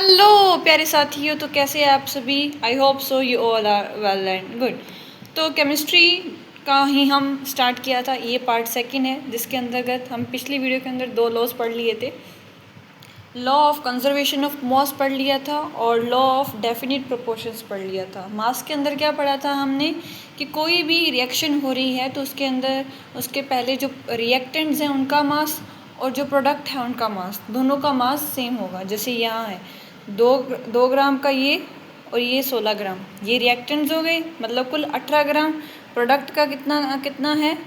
Hello प्यारे साथियों, तो कैसे हैं आप सभी। I hope so you all are well and good. तो केमिस्ट्री का ही हम स्टार्ट किया था, ये पार्ट सेकंड है जिसके अंतर्गत हम पिछली वीडियो के अंदर दो लॉज पढ़ लिए थे। लॉ ऑफ कंजर्वेशन ऑफ मास पढ़ लिया था और लॉ ऑफ डेफिनिट प्रोपोर्शंस पढ़ लिया था। मास के अंदर क्या पढ़ा था हमने कि कोई भी रिएक्शन हो रही है तो उसके अंदर उसके पहले जो रिएक्टेंट्स हैं उनका मास और जो प्रोडक्ट है उनका मास, दोनों का मास सेम होगा। जैसे यहाँ है 2 ग्राम का ये और ये 16 ग्राम, ये रिएक्टेंट्स हो गए, मतलब कुल 18 ग्राम। प्रोडक्ट का कितना कितना है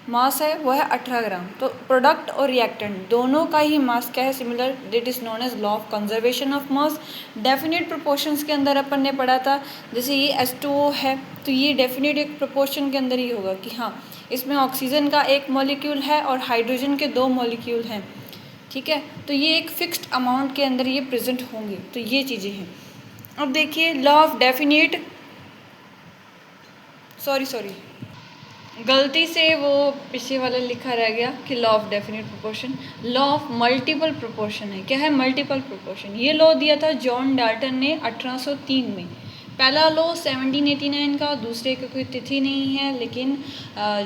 मास है, वो है 18 ग्राम। तो प्रोडक्ट और रिएक्टेंट दोनों का ही मास क्या है, similar. That is known as law of conservation of mass. Definite proportions के अंदर अपन ने पढ़ा था, जैसे ये H2O है तो ये डेफिनेट एक प्रोपोर्शन के अंदर ही होगा कि हाँ इसमें ऑक्सीजन का एक मॉलिक्यूल है और हाइड्रोजन के 2 मॉलिक्यूल हैं, ठीक है। तो ये एक फिक्स्ड अमाउंट के अंदर ये प्रेजेंट होंगे, तो ये चीज़ें हैं। अब देखिए लॉ ऑफ डेफिनेट, सॉरी गलती से वो पीछे वाला लिखा रह गया कि law of definite proportion. Law of multiple proportion है। क्या है मल्टीपल प्रोपोर्शन? ये लॉ दिया था जॉन डाल्टन ने 1803 में। पहला लॉ 1789 का, दूसरे की कोई तिथि नहीं है, लेकिन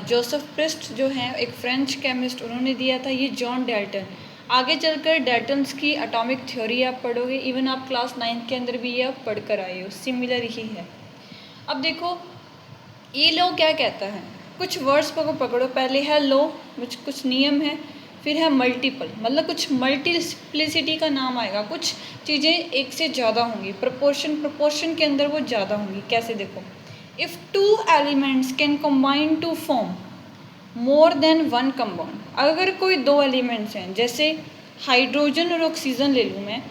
जोसेफ प्रिस्ट जो है एक फ्रेंच केमिस्ट, उन्होंने दिया था ये जॉन डाल्टन। आगे चलकर डाल्टन्स की एटॉमिक थ्योरी आप पढ़ोगे, इवन आप क्लास 9 के अंदर भी ये आप पढ़ कर आए हो, सिमिलर ही है। अब देखो ये लॉ क्या कहता है, कुछ वर्ड्स को पकड़ो। पहले है लॉ, कुछ नियम है, फिर है मल्टीपल, मतलब कुछ मल्टीप्लिसिटी का नाम आएगा, कुछ चीज़ें एक से ज़्यादा होंगी। प्रोपोर्शन के अंदर वो ज़्यादा होंगी। कैसे देखो, if 2 elements can combine to form more than 1 compound. अगर कोई 2 एलिमेंट्स हैं, जैसे हाइड्रोजन और ऑक्सीजन ले लूँ, मैं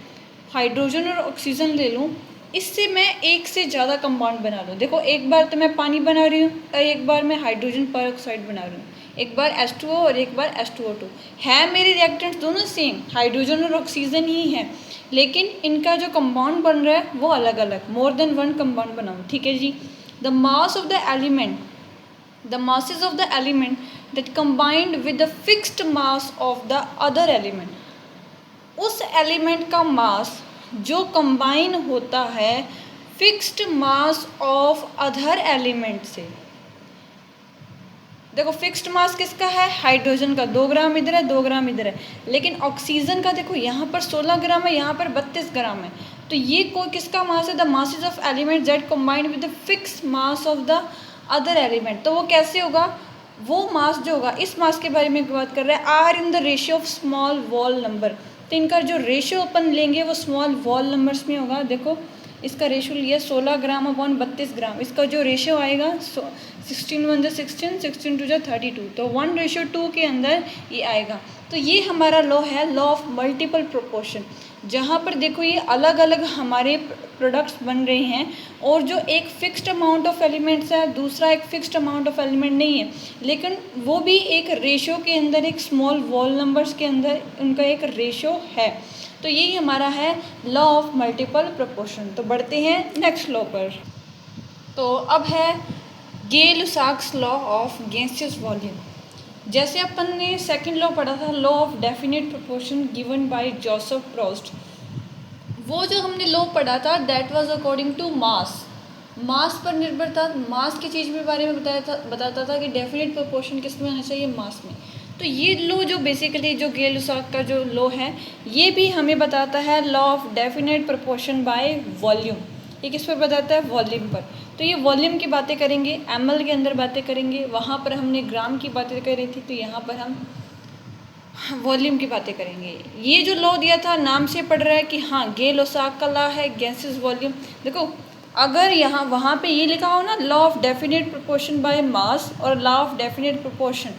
हाइड्रोजन और ऑक्सीजन ले लूँ, इससे मैं एक से ज़्यादा कंपाउंड बना लूँ। देखो एक बार तो मैं पानी बना रही हूँ और एक बार मैं हाइड्रोजन पर बना रही हूँ, एक बार H2O और एक बार H2O2 है। मेरे रिएक्टेंट्स दोनों सेम हाइड्रोजन और ऑक्सीजन ही है, लेकिन इनका जो कंपाउंड बन रहा है वो अलग अलग, मोर देन 1 कंपाउंड बनाऊँ, ठीक है जी। The mass of the element, the masses of the element that combined with the fixed mass of the other element, उस एलिमेंट का मास जो कंबाइन होता है fixed mass of other element से। देखो फिक्स्ड मास किसका है, हाइड्रोजन का 2 ग्राम इधर है 2 ग्राम इधर है, लेकिन ऑक्सीजन का देखो यहाँ पर 16 ग्राम है, यहाँ पर 32 ग्राम है। तो ये कोई किसका मास है, the masses of element that combined with the fixed mass of the other element. तो वो कैसे होगा, वो मास जो होगा, इस मास के बारे में बात कर रहे हैं, are in the ratio of small whole number. तो इनका जो रेशियो अपन लेंगे वो स्मॉल वॉल नंबर्स में होगा। देखो इसका रेशियो लिया 16 ग्राम अपॉन 32 ग्राम, इसका जो रेशियो आएगा 16 1 16, 16 2 32, तो 1:2 के अंदर ये आएगा। तो ये हमारा लॉ है, लॉ ऑफ मल्टीपल प्रोपोर्शन, जहाँ पर देखो ये अलग अलग हमारे प्रोडक्ट्स बन रहे हैं और जो एक फिक्स्ड अमाउंट ऑफ एलिमेंट्स है, दूसरा एक फिक्स्ड अमाउंट ऑफ एलिमेंट नहीं है, लेकिन वो भी एक रेशियो के अंदर, एक स्मॉल वॉल नंबर्स के अंदर उनका एक रेशियो है। तो यही हमारा है लॉ ऑफ मल्टीपल प्रोपोर्शन। तो बढ़ते हैं नेक्स्ट लॉ पर। तो अब है Gay Lussac's law of gaseous volume. जैसे अपन ने सेकंड लॉ पढ़ा था, law of definite proportion given by Joseph Proust, वो जो हमने लॉ पढ़ा था that was according to mass, mass पर निर्भर था। मास की चीज़ के बारे में बताता था कि डेफिनेट प्रोपोर्शन किस में होना चाहिए, मास में। तो ये लॉ जो बेसिकली जो गे-लुसाक का जो लॉ है, ये भी हमें बताता है law of definite proportion by volume. ये किस पर बताता है, वॉल्यूम पर। तो ये वॉल्यूम की बातें करेंगे, ml के अंदर बातें करेंगे, वहाँ पर हमने ग्राम की बातें करी थी, तो यहाँ पर हम वॉल्यूम की बातें करेंगे। ये जो लॉ दिया था नाम से पढ़ रहा है कि हाँ गे-लुसाक का लॉ है, गैसेस वॉल्यूम। देखो अगर यहाँ वहाँ पे ये लिखा हो ना law of definite proportion by mass और law of definite proportion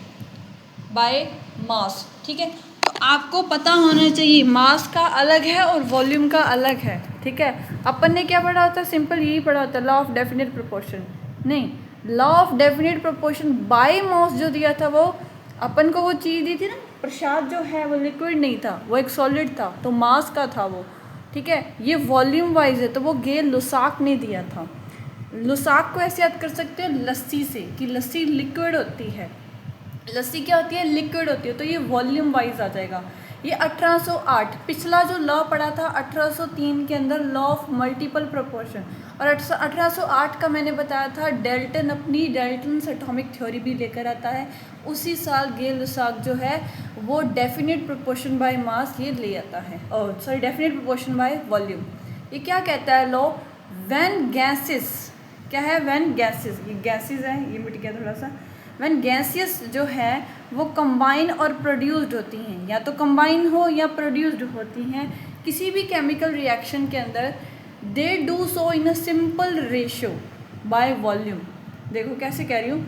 by mass, ठीक है, तो आपको पता होना चाहिए मास का अलग है और वॉल्यूम का अलग है, ठीक है। अपन ने क्या पढ़ा होता है, सिंपल यही पढ़ा होता है, लॉ ऑफ डेफिनेट प्रोपोर्शन नहीं, law of definite proportion by मास जो दिया था वो अपन को वो चीज़ दी थी ना, प्रसाद जो है वो लिक्विड नहीं था, वो एक सॉलिड था, तो मास का था वो, ठीक है। ये वॉल्यूम वाइज है, तो वो गे-लुसाक ने दिया था। लुसाक को ऐसे याद कर सकते हो लस्सी से, कि लस्सी लिक्विड होती है, लस्सी क्या होती है, लिक्विड होती है, तो ये वॉल्यूम वाइज आ जाएगा। ये 1808 पिछला जो लॉ पढ़ा था 1803 के अंदर, लॉ ऑफ मल्टीपल प्रोपोर्शन, और 1808 का मैंने बताया था डेल्टन अपनी डेल्टन्स एटॉमिक थ्योरी भी लेकर आता है। उसी साल गेल-लुसाक जो है वो डेफिनेट प्रोपोर्शन बाय मास ये ले आता है, और sorry definite proportion by volume. ये क्या कहता है लॉ, व्हेन गैसेस, क्या है व्हेन गैसेस, ये गैसेस है, ये मिट गया थोड़ा सा, व्हेन गैसियस जो है वो कंबाइन और प्रोड्यूस्ड होती हैं, या तो कंबाइन हो या प्रोड्यूस्ड होती हैं किसी भी केमिकल रिएक्शन के अंदर, they do so in a simple ratio by volume. देखो कैसे कह रही हूँ,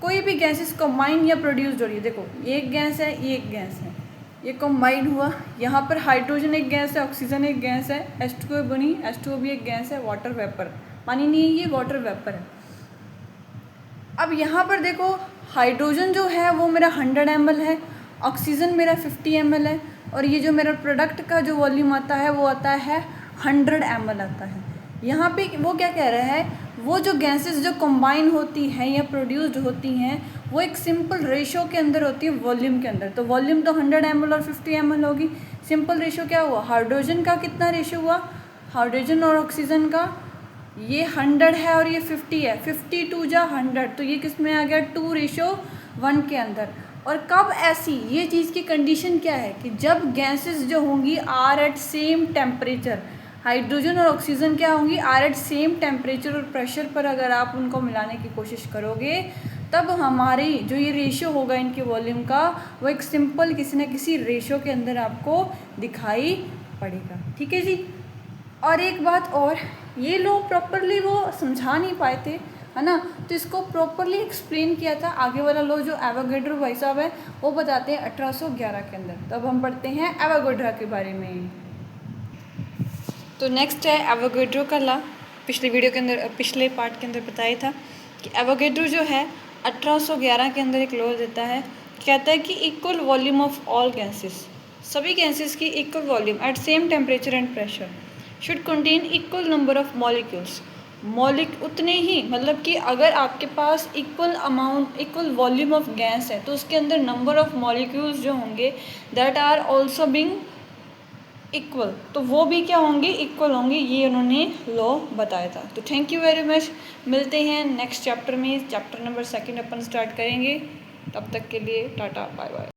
कोई भी गैसेस कंबाइन या प्रोड्यूस्ड हो रही है, देखो ये एक गैस है, ये एक गैस है, ये कंबाइन हुआ, यहाँ पर हाइड्रोजन एक गैस है, ऑक्सीजन एक गैस है, H2O बनी, H2O भी एक गैस है, वाटर वेपर, पानी नहीं है ये, वाटर वेपर है। अब यहाँ पर देखो हाइड्रोजन जो है वो मेरा 100 ml है, ऑक्सीजन मेरा 50 ml है, और ये जो मेरा प्रोडक्ट का जो वॉल्यूम आता है वो आता है 100 ml आता है। यहाँ पे वो क्या कह रहा है, वो जो गैसेस जो कंबाइन होती हैं या प्रोड्यूस्ड होती हैं वो एक सिंपल रेशो के अंदर होती है वॉल्यूम के अंदर। तो वॉल्यूम तो 100 ml और 50 ml होगी, सिंपल रेशो क्या हुआ, हाइड्रोजन का कितना रेशो हुआ, हाइड्रोजन और ऑक्सीजन का ये 100 है और ये 50 है, 52 जा 100, तो ये किस में आ गया 2:1 के अंदर। और कब ऐसी ये चीज़ की कंडीशन क्या है कि जब गैसेस जो होंगी are at same temperature, hydrogen और ऑक्सीजन क्या होंगी आर एट सेम टेम्परेचर और प्रेशर पर अगर आप उनको मिलाने की कोशिश करोगे तब हमारी जो ये रेशियो होगा इनके वॉल्यूम का वो एक सिंपल किसी न किसी रेशियो के अंदर आपको दिखाई पड़ेगा। ठीक है जी। और एक बात और, ये लोग प्रॉपरली वो समझा नहीं पाए थे, है ना, तो इसको प्रॉपरली एक्सप्लेन किया था आगे वाला लो जो एवोगैड्रो भाई साहब है वो बताते हैं 1811 के अंदर। तब हम पढ़ते हैं एवोगैड्रो के बारे में। तो नेक्स्ट है एवोगैड्रो का लॉ। पिछले वीडियो के अंदर, पिछले पार्ट के अंदर बताया था कि एवोगैड्रो जो है 1811 के अंदर एक लॉ देता है, कहता है कि equal volume of all gases, सभी गैसेस की equal volume at same temperature and pressure should contain equal number of molecules. उतने ही, मतलब कि अगर आपके पास equal amount, equal volume of gas है तो उसके अंदर नंबर ऑफ मॉलिक्यूल्स जो होंगे that are also being equal, तो वो भी क्या होंगे, इक्वल होंगे। ये उन्होंने लॉ बताया था। तो थैंक यू वेरी मच, मिलते हैं नेक्स्ट चैप्टर में, चैप्टर नंबर 2 अपन स्टार्ट करेंगे। तब तक के लिए टाटा बाय बाय।